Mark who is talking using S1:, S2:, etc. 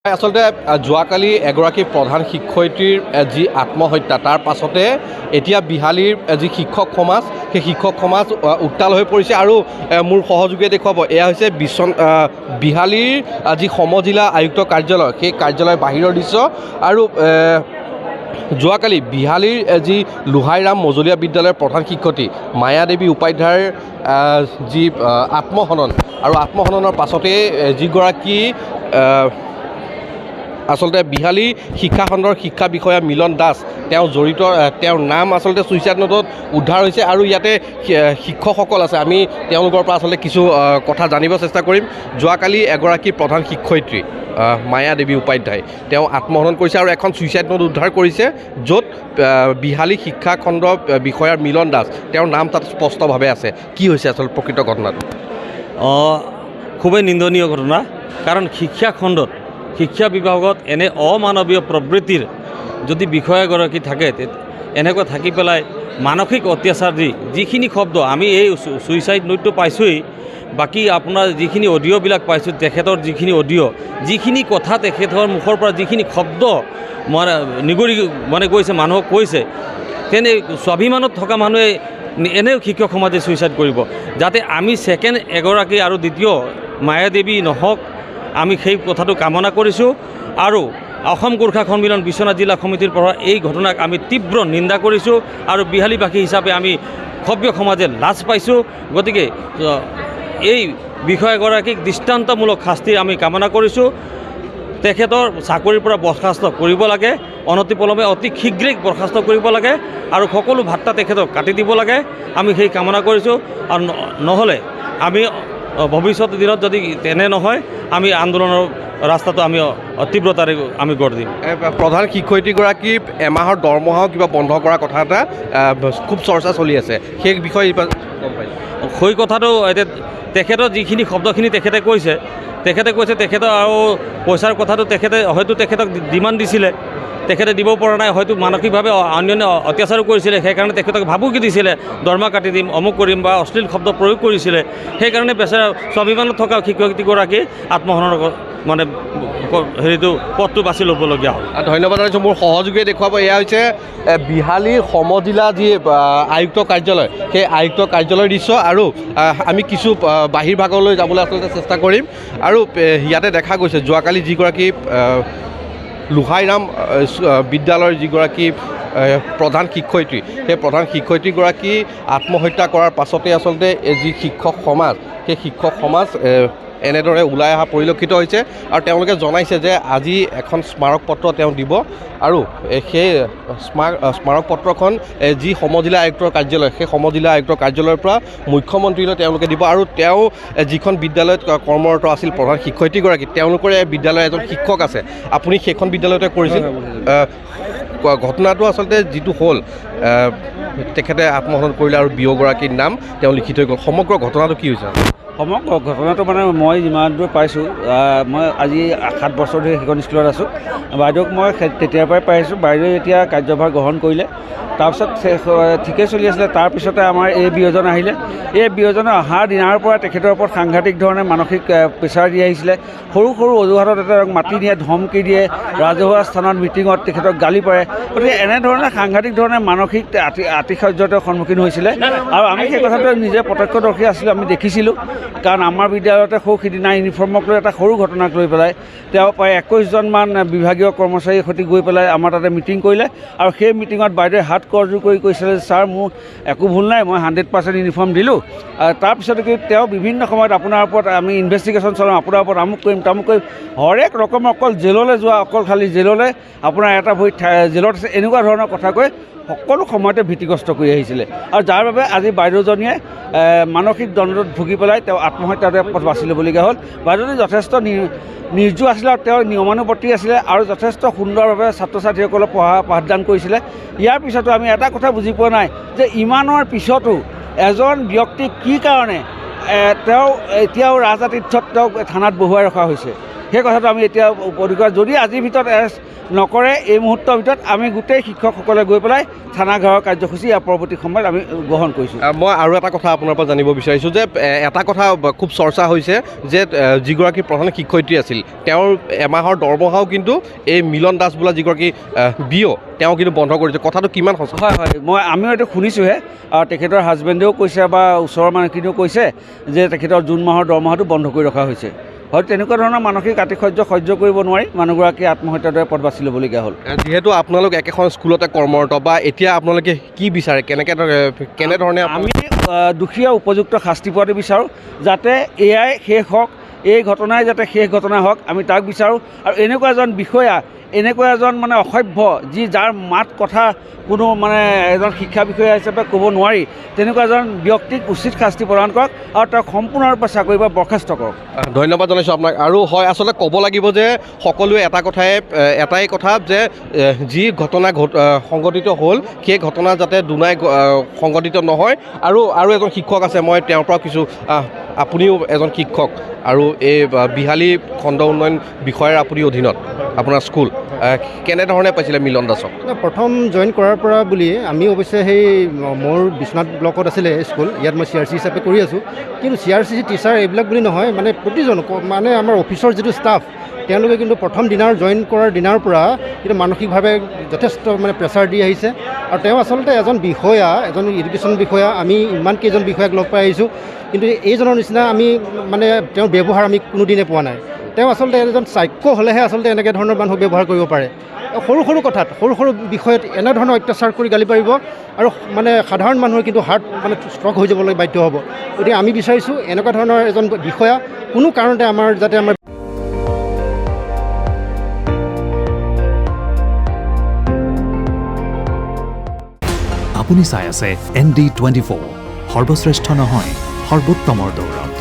S1: আচলতে যোৱাকালি এগৰাকী প্ৰধান শিক্ষয়িত্ৰীৰ যি আত্মহত্যা তাৰ পাছতে এতিয়া বিহালীৰ যি শিক্ষক সমাজ সেই শিক্ষক সমাজ উত্তাল হৈ পৰিছে আৰু মোৰ সহযোগীয়ে দেখুৱাব এয়া হৈছে বিহালীৰ যি সমজিলা আয়ুক্ত কাৰ্যালয় সেই কাৰ্যালয়ৰ বাহিৰৰ দৃশ্য আৰু যোৱাকালি বিহালীৰ যি লোহাইৰাম মজলীয়া বিদ্যালয়ৰ প্ৰধান শিক্ষয়িত্ৰী মায়াদেৱী উপাধ্যায়ৰ যি আত্মহনন আৰু আত্মহননৰ পাছতে যিগৰাকী আচলতে বিহালী শিক্ষাখণ্ডৰ শিক্ষা বিষয়া মিলন দাস তেওঁ জড়িত তেওঁৰ নাম আচলতে ছুইচাইড নোটত উদ্ধাৰ হৈছে আৰু ইয়াতে শিক্ষকসকল আছে আমি তেওঁলোকৰ পৰা আচলতে কিছু কথা জানিব চেষ্টা কৰিম। যোৱাকালি এগৰাকী প্ৰধান শিক্ষয়িত্ৰী মায়াদেৱী উপাধ্যায় তেওঁ আত্মহনন কৰিছে আৰু এখন ছুইচাইড নোট উদ্ধাৰ কৰিছে য'ত বিহালী শিক্ষাখণ্ড বিষয়াৰ মিলন দাস তেওঁৰ নাম তাত স্পষ্টভাৱে আছে। কি হৈছে আচলতে প্ৰকৃত ঘটনাটো?
S2: খুবেই নিন্দনীয় ঘটনা, কাৰণ শিক্ষাখণ্ডত শিক্ষা বিভাগত এনে অমানৱীয় প্ৰবৃত্তিৰ যদি বিষয়াগৰাকী থাকে এনেকুৱা থাকি পেলাই মানসিক অত্যাচাৰ দি যিখিনি শব্দ আমি এই ছুইচাইড নোটটো পাইছোঁৱেই, বাকী আপোনাৰ যিখিনি অডিঅ'বিলাক পাইছোঁ তেখেতৰ যিখিনি অডিঅ' যিখিনি কথা তেখেতৰ মুখৰ পৰা যিখিনি শব্দ নিগৰি কৈছে মানুহক কৈছে, তেনে স্বাভিমানত থকা মানুহে এনেও শিক্ষক সমাজে ছুইচাইড কৰিব। যাতে আমি ছেকেণ্ড এগৰাকী আৰু দ্বিতীয় মায়াদেৱী নহওক আমি সেই কথাটো কামনা কৰিছোঁ আৰু অসম গোৰ্খা সন্মিলন বিশ্বনাথ জিলা সমিতিৰ পৰা এই ঘটনাক আমি তীব্ৰ নিন্দা কৰিছোঁ আৰু বিহালীবাসী হিচাপে আমি সভ্য সমাজে লাজ পাইছোঁ। গতিকে এই বিষয়াগৰাকীক দৃষ্টান্তমূলক শাস্তি আমি কামনা কৰিছোঁ। তেখেতৰ চাকৰিৰ পৰা বৰ্খাস্ত কৰিব লাগে, অনতিপলমে অতি শীঘ্ৰেই বৰ্খাস্ত কৰিব লাগে আৰু সকলো ভাত্তা তেখেতক কাটি দিব লাগে, আমি সেই কামনা কৰিছোঁ। আৰু নহ'লে আমি ভৱিষ্যত দিনত যদি তেনে নহয় আমি আন্দোলনৰ ৰাস্তাটো আমি তীব্ৰতাৰে আমি গঢ় দিম।
S1: প্ৰধান শিক্ষয়িত্ৰীগৰাকী এমাহৰ দৰমহাও কিবা বন্ধ কৰা কথা এটা খুব চৰ্চা চলি আছে, সেই বিষয়ে গম পাইছোঁ।
S2: সেই কথাটো এতিয়া তেখেতৰ যিখিনি শব্দখিনি তেখেতে কৈছে তেখেতৰ আৰু পইচাৰ কথাটো তেখেতক ডিমাণ্ড দিছিলে, তেখেতে দিব পৰা নাই, হয়তো মানসিকভাৱে অন্যান্য অত্যাচাৰো কৰিছিলে, সেইকাৰণে তেখেতক ভাবুকি দিছিলে দৰমহা কাটি দিম অমুক কৰিম বা অশ্লীল শব্দ প্ৰয়োগ কৰিছিলে। সেইকাৰণে বেচেৰা স্বাভিমানত থকা শিক্ষয়িত্ৰীগৰাকী আত্মহননৰ পথটো বাছি ল'বলগীয়া হ'ল।
S1: ধন্যবাদ জনাইছোঁ। মোৰ সহযোগীয়ে দেখুৱাব এয়া হৈছে বিহালীৰ সমজিলা যি আয়ুক্ত কাৰ্যালয় সেই আয়ুক্ত কাৰ্যালয়ৰ দৃশ্য আৰু আমি কিছু বাহিৰ ভাগলৈ যাবলৈ আচলতে চেষ্টা কৰিম। আৰু ইয়াতে দেখা গৈছে যোৱাকালি যিগৰাকী লোহাইৰাম বিদ্যালয়ৰ যিগৰাকী প্ৰধান শিক্ষয়িত্ৰী সেই প্ৰধান শিক্ষয়িত্ৰীগৰাকী আত্মহত্যা কৰাৰ পাছতে আচলতে যি শিক্ষক সমাজ সেই শিক্ষক সমাজ এনেদৰে ওলাই অহা পৰিলক্ষিত হৈছে আৰু তেওঁলোকে জনাইছে যে আজি এখন স্মাৰক পত্ৰ তেওঁ দিব আৰু সেই স্মাৰক পত্ৰখন যি সমজিলা আয়ুক্তৰ কাৰ্যালয় সেই সমজিলা আয়ুক্তৰ কাৰ্যালয়ৰ পৰা মুখ্যমন্ত্ৰীলৈ তেওঁলোকে দিব আৰু তেওঁ যিখন বিদ্যালয়ত কৰ্মৰত আছিল প্ৰধান শিক্ষয়িত্ৰীগৰাকী তেওঁলোকৰে বিদ্যালয়ৰ এজন শিক্ষক আছে, আপুনি সেইখন বিদ্যালয়তে কৰিছিল। ঘটনাটো আচলতে যিটো হ'ল তেখেতে আত্মহনন কৰিলে আৰু বিয়গৰাকীৰ নাম তেওঁ লিখি থৈ গ'ল। সমগ্ৰ ঘটনাটো কি হৈছে?
S3: সমগ্ৰ ঘটনাটো মই যিমান দূৰ পাইছোঁ, মই আজি 7 বছৰ ধৰি সেইখন স্কুলত আছোঁ। বাইদেউক মই তেতিয়াৰ পৰাই পাই আছোঁ। বাইদেৱে এতিয়া কাৰ্যভাৰ গ্ৰহণ কৰিলে, তাৰপিছত ঠিকেই চলি আছিলে। তাৰপিছতে আমাৰ এই বিয়োজন আহিলে। এই বিয়োজনে অহাৰ দিনাৰ পৰা তেখেতৰ ওপৰত সাংঘাতিক ধৰণে মানসিক প্ৰেছাৰ দি আহিছিলে। সৰু সৰু অজুহাতত তেখেতক মাতি দিয়ে, ধমকি দিয়ে, ৰাজহুৱা স্থানত মিটিঙত তেখেতক গালি পাৰে। গতিকে এনেধৰণে সাংঘাতিক ধৰণে মানসিক আতিশয্যতাৰ সন্মুখীন হৈছিলে আৰু আমি সেই কথাটো নিজে প্ৰত্যক্ষদৰ্শী আছিলোঁ, আমি দেখিছিলোঁ। কাৰণ আমাৰ বিদ্যালয়তে সিদিনা ইউনিফৰ্মক লৈ এটা সৰু ঘটনাক লৈ পেলাই তেওঁ প্ৰায় 21জনমান বিভাগীয় কৰ্মচাৰীৰ সৈতে গৈ পেলাই আমাৰ তাতে মিটিং কৰিলে আৰু সেই মিটিঙত বাইদেৱে হাত কৰজোৰ কৰি কৈছিলে যে ছাৰ মোৰ একো ভুল নাই, মই 100% ইউনিফৰ্ম দিলোঁ। তাৰপিছতে কি তেওঁ বিভিন্ন সময়ত আপোনাৰ ওপৰত আমি ইনভেষ্টিগেশ্যন চলাম, আপোনাৰ ওপৰত আমুক কৰিম তামুক কৰিম, হৰেক ৰকম অকল জেললৈ যোৱা, অকল খালী জেললৈ আপোনাৰ এটা ভৰি জেলত আছে, এনেকুৱা ধৰণৰ কথা কৈ সকলো সময়তে ভীতিগ্ৰস্ত কৰি আহিছিলে আৰু যাৰ বাবে আজি বাইদেউজনীয়ে মানসিক দ্বন্দ্বত ভুগি পেলাই তেওঁ আত্মহত্যাৰ পথ বাছি ল'বলগীয়া হ'ল। বাইদেউজনী যথেষ্ট নিৰ্জু আছিলে আৰু তেওঁৰ নিয়মানুৱৰ্তী আছিলে আৰু যথেষ্ট সুন্দৰভাৱে ছাত্ৰ ছাত্ৰীসকলক পাঠদান কৰিছিলে। ইয়াৰ পিছতো আমি এটা কথা বুজি পোৱা নাই যে ইমানৰ পিছতো এজন ব্যক্তিক কি কাৰণে তেওঁ এতিয়াও ৰাজআতিথ্যত তেওঁক থানাত বহুৱাই ৰখা হৈছে। সেই কথাটো আমি এতিয়া উপযোগ যদি আজিৰ ভিতৰত এৰেষ্ট নকৰে এই মুহূৰ্তৰ ভিতৰত আমি গোটেই শিক্ষকসকলে গৈ পেলাই থানা ঘৰৰ কাৰ্যসূচী ইয়াৰ পৰৱৰ্তী সময়ত আমি গ্ৰহণ কৰিছোঁ।
S1: মই আৰু এটা কথা আপোনাৰ পৰা জানিব বিচাৰিছোঁ যে এটা কথা খুব চৰ্চা হৈছে যে যিগৰাকী প্ৰধান শিক্ষয়িত্ৰী আছিল তেওঁৰ এমাহৰ দৰমহাও কিন্তু এই মিলন দাস বোলা যিগৰাকী বিঅ' তেওঁ কিন্তু বন্ধ কৰিছে, কথাটো কিমান সঁচা?
S3: হয় হয়, আমিও এইটো শুনিছোঁহে আৰু তেখেতৰ হাজবেণ্ডেও কৈছে বা ওচৰৰ মানুহখিনিও কৈছে যে তেখেতৰ জুন মাহৰ দৰমহাটো বন্ধ কৰি ৰখা হৈছে। হয়তো তেনেকুৱা ধৰণৰ মানসিক আতিশয্য সহ্য কৰিব নোৱাৰি মানুহগৰাকী আত্মহত্যাৰ দৰে পথ বাছি ল'বলগীয়া হ'ল।
S1: যিহেতু আপোনালোক একেখন স্কুলতে কৰ্মৰত বা এতিয়া আপোনালোকে কি বিচাৰে, কেনেধৰণে
S3: আমি দুখীয়া উপযুক্ত শাস্তি পোৱাটো বিচাৰোঁ, যাতে এয়াই শেষ হওক, এই ঘটনাই যাতে শেষ ঘটনা হওক আমি তাক বিচাৰোঁ। আৰু এনেকুৱা এজন বিষয়া, এনেকুৱা এজন মানে অসভ্য যাৰ মাত কথা কোনো মানে এজন শিক্ষা বিষয়া হিচাপে ক'ব নোৱাৰি, তেনেকুৱা এজন ব্যক্তিক উচিত শাস্তি প্ৰদান কৰক আৰু তেওঁক সম্পূৰ্ণৰূপে চাকৰিৰ পৰা বৰ্খাস্ত কৰক।
S1: ধন্যবাদ জনাইছোঁ আপোনাক। আৰু হয়, আচলতে ক'ব লাগিব যে সকলোৱে এটাই কথা যে যি ঘটনা সংঘটিত হ'ল সেই ঘটনা যাতে দুনাই সংঘটিত নহয়। আৰু এজন শিক্ষক আছে, মই তেওঁৰ পৰা কিছু আপুনিও এজন শিক্ষক আৰু এই বিহালী খণ্ড উন্নয়ন বিষয়াৰ আপুনি অধীনত আপোনাৰ স্কুল, কেনেধৰণে পাইছিলে মিলন দাসক?
S4: প্ৰথম জইন কৰাৰ পৰা বুলি আমি অৱশ্যে সেই মোৰ বিশ্বনাথ ব্লকত আছিলে স্কুল, ইয়াত মই CRC হিচাপে কৰি আছোঁ। কিন্তু CRC টিচাৰ এইবিলাক বুলি নহয়, মানে প্ৰতিজন মানে আমাৰ অফিচৰ যিটো ষ্টাফ তেওঁলোকে কিন্তু প্ৰথম দিনাৰ জইন কৰাৰ দিনাৰ পৰা কিন্তু মানসিকভাৱে যথেষ্ট মানে প্ৰেছাৰ দি আহিছে। আৰু তেওঁ আচলতে এজন বিষয়া, এজন এডুকেশ্যন বিষয়া, আমি ইমান কেইজন বিষয়াক লগ পাই আহিছোঁ, কিন্তু এইজনৰ নিচিনা আমি মানে তেওঁৰ ব্যৱহাৰ আমি কোনোদিনে পোৱা নাই। তেওঁ আচলতে এজন চাইকো হ'লেহে আচলতে এনেকৈ ধৰণৰ মানুহক ব্যৱহাৰ কৰিব পাৰে। সৰু সৰু কথাত, সৰু সৰু বিষয়ত এনেধৰণৰ অত্যাচাৰ কৰি গালি পাৰিব আৰু মানে সাধাৰণ মানুহৰ কিন্তু হাৰ্ট মানে ষ্ট্ৰক হৈ যাবলৈ বাধ্য হ'ব। গতিকে আমি বিচাৰিছোঁ এনেকুৱা ধৰণৰ এজন বিষয়া কোনো কাৰণতে যাতে আমাৰ
S5: আপুনি চাই আছে ND24, সৰ্বশ্ৰেষ্ঠ নহয় সৰ্বোত্তমৰ দৌৰত।